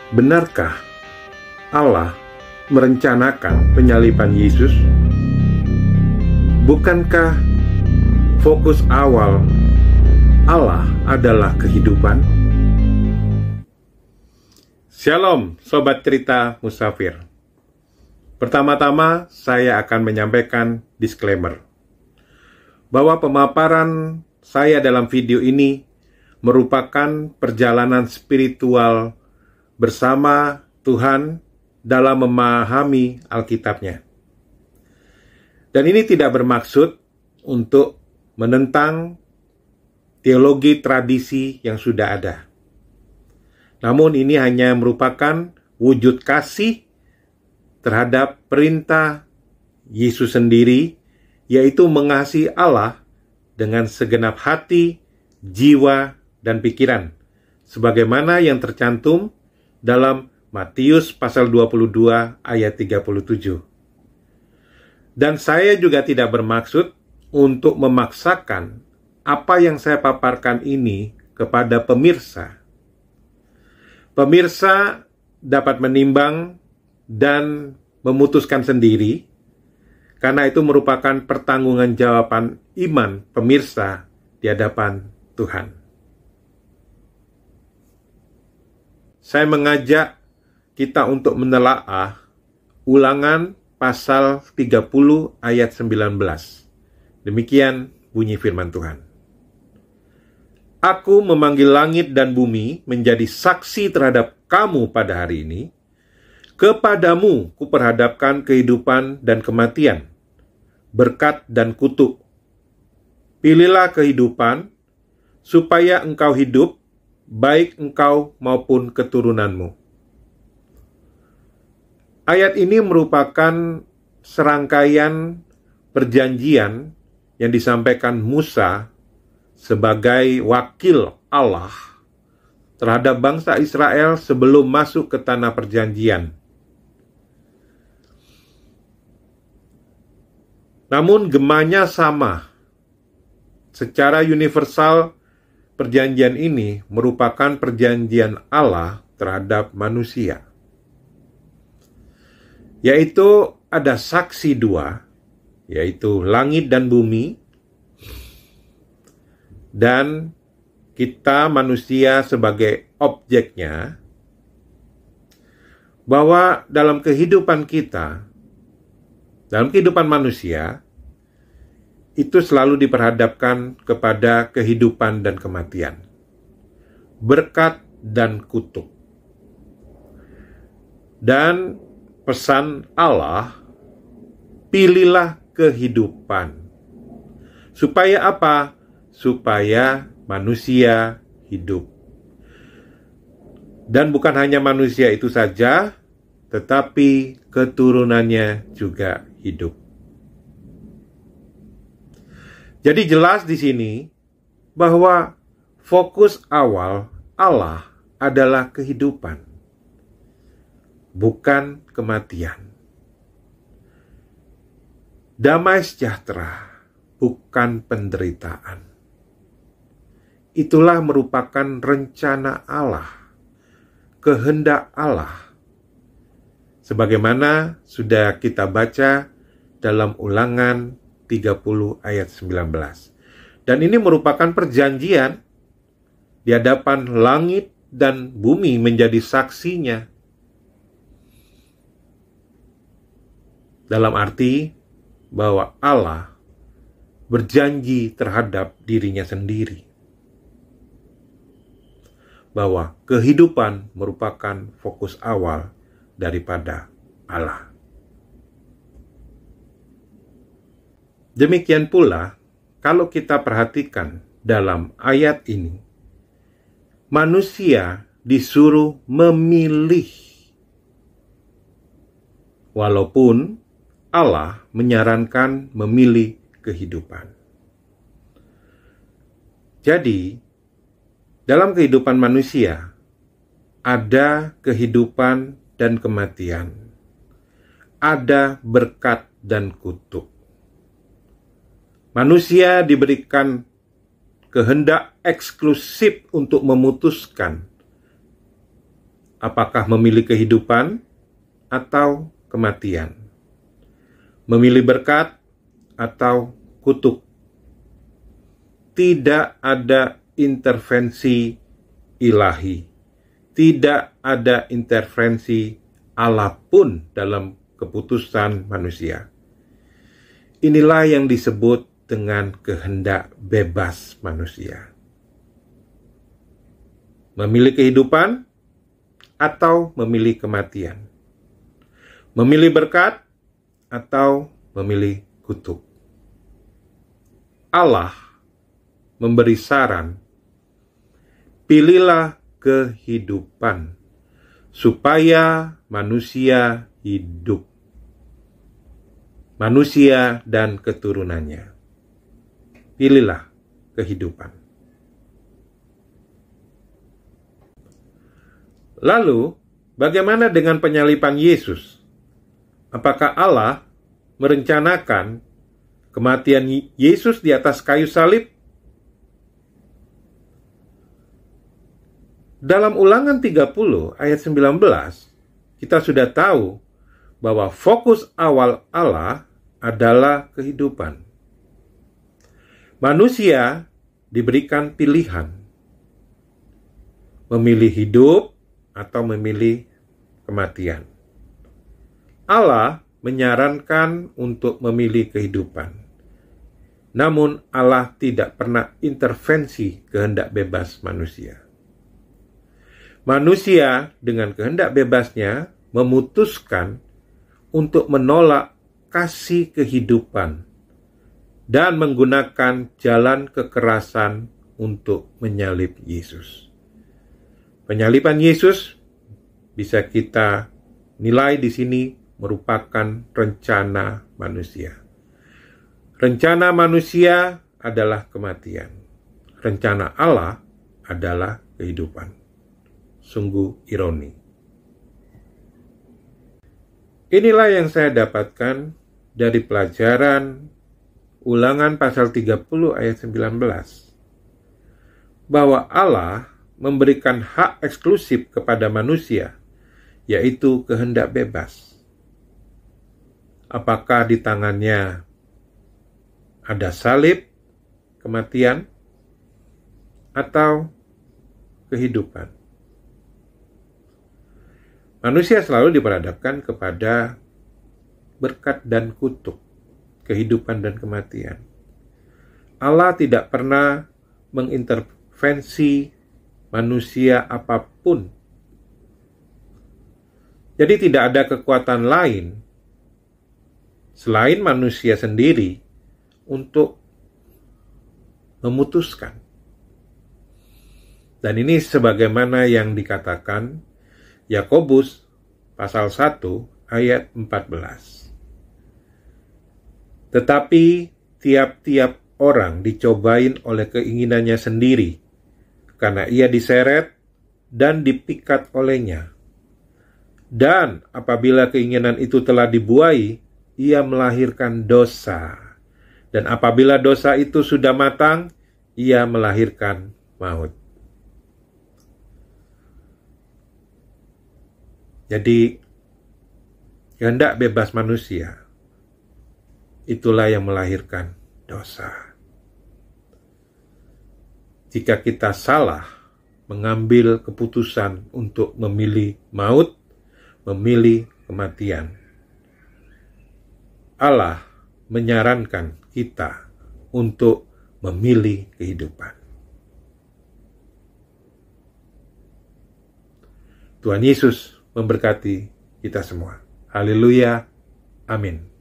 Benarkah Allah merencanakan penyaliban Yesus? Bukankah fokus awal Allah adalah kehidupan? Shalom, Sobat Cerita Musafir. Pertama-tama, saya akan menyampaikan disclaimer bahwa pemaparan saya dalam video ini merupakan perjalanan spiritual bersama Tuhan dalam memahami Alkitabnya. Dan ini tidak bermaksud untuk menentang teologi tradisi yang sudah ada. Namun ini hanya merupakan wujud kasih terhadap perintah Yesus sendiri, yaitu mengasihi Allah dengan segenap hati, jiwa, dan pikiran, sebagaimana yang tercantum dalam Matius pasal 22 ayat 37. Dan saya juga tidak bermaksud untuk memaksakan apa yang saya paparkan ini kepada pemirsa. Pemirsa dapat menimbang dan memutuskan sendiri, karena itu merupakan pertanggungjawaban iman pemirsa di hadapan Tuhan. Saya mengajak kita untuk menelaah Ulangan pasal 30 ayat 19. Demikian bunyi firman Tuhan. Aku memanggil langit dan bumi menjadi saksi terhadap kamu pada hari ini. Kepadamu kuperhadapkan kehidupan dan kematian, berkat dan kutuk. Pilihlah kehidupan, supaya engkau hidup, baik engkau maupun keturunanmu. Ayat ini merupakan serangkaian perjanjian yang disampaikan Musa sebagai wakil Allah terhadap bangsa Israel sebelum masuk ke tanah perjanjian. Namun gemanya sama. Secara universal, perjanjian ini merupakan perjanjian Allah terhadap manusia. Yaitu ada saksi dua, yaitu langit dan bumi, dan kita manusia sebagai objeknya, bahwa dalam kehidupan kita, dalam kehidupan manusia, itu selalu diperhadapkan kepada kehidupan dan kematian, berkat dan kutuk. Dan pesan Allah, pilihlah kehidupan. Supaya apa? Supaya manusia hidup. Dan bukan hanya manusia itu saja, tetapi keturunannya juga hidup. Jadi jelas di sini bahwa fokus awal Allah adalah kehidupan, bukan kematian. Damai sejahtera, bukan penderitaan. Itulah merupakan rencana Allah, kehendak Allah, sebagaimana sudah kita baca dalam Ulangan 30 ayat 19. Dan ini merupakan perjanjian di hadapan langit dan bumi menjadi saksinya. Dalam arti bahwa Allah berjanji terhadap dirinya sendiri, bahwa kehidupan merupakan fokus awal daripada Allah. Demikian pula, kalau kita perhatikan dalam ayat ini, manusia disuruh memilih. Walaupun Allah menyarankan memilih kehidupan. Jadi, dalam kehidupan manusia, ada kehidupan dan kematian. Ada berkat dan kutuk. Manusia diberikan kehendak eksklusif untuk memutuskan Apakah memilih kehidupan atau kematian? Memilih berkat atau kutuk? Tidak ada intervensi ilahi. Tidak ada intervensi Allah pun dalam keputusan manusia. Inilah yang disebut dengan kehendak bebas manusia. Memilih kehidupan atau memilih kematian. Memilih berkat atau memilih kutuk. Allah memberi saran, pilihlah kehidupan supaya manusia hidup. Manusia dan keturunannya. Pilihlah kehidupan. Lalu, bagaimana dengan penyaliban Yesus? Apakah Allah merencanakan kematian Yesus di atas kayu salib? Dalam Ulangan 30 ayat 19, kita sudah tahu bahwa fokus awal Allah adalah kehidupan. Manusia diberikan pilihan, memilih hidup atau memilih kematian. Allah menyarankan untuk memilih kehidupan. Namun Allah tidak pernah intervensi kehendak bebas manusia. Manusia dengan kehendak bebasnya memutuskan untuk menolak kasih kehidupan dan menggunakan jalan kekerasan untuk menyalib Yesus. Penyaliban Yesus bisa kita nilai di sini merupakan rencana manusia. Rencana manusia adalah kematian. Rencana Allah adalah kehidupan. Sungguh ironi. Inilah yang saya dapatkan dari pelajaran Ulangan pasal 30 ayat 19. Bahwa Allah memberikan hak eksklusif kepada manusia, yaitu kehendak bebas. Apakah di tangannya ada salib, kematian, atau kehidupan? Manusia selalu diperhadapkan kepada berkat dan kutuk, kehidupan dan kematian. Allah tidak pernah mengintervensi manusia apapun. Jadi tidak ada kekuatan lain selain manusia sendiri untuk memutuskan. Dan ini sebagaimana yang dikatakan Yakobus pasal 1 ayat 14. Tetapi tiap-tiap orang dicobain oleh keinginannya sendiri, karena ia diseret dan dipikat olehnya. Dan apabila keinginan itu telah dibuai, ia melahirkan dosa. Dan apabila dosa itu sudah matang, ia melahirkan maut. Jadi, kehendak bebas manusia, itulah yang melahirkan dosa. Jika kita salah mengambil keputusan untuk memilih maut, memilih kematian, Allah menyarankan kita untuk memilih kehidupan. Tuhan Yesus memberkati kita semua. Haleluya. Amin.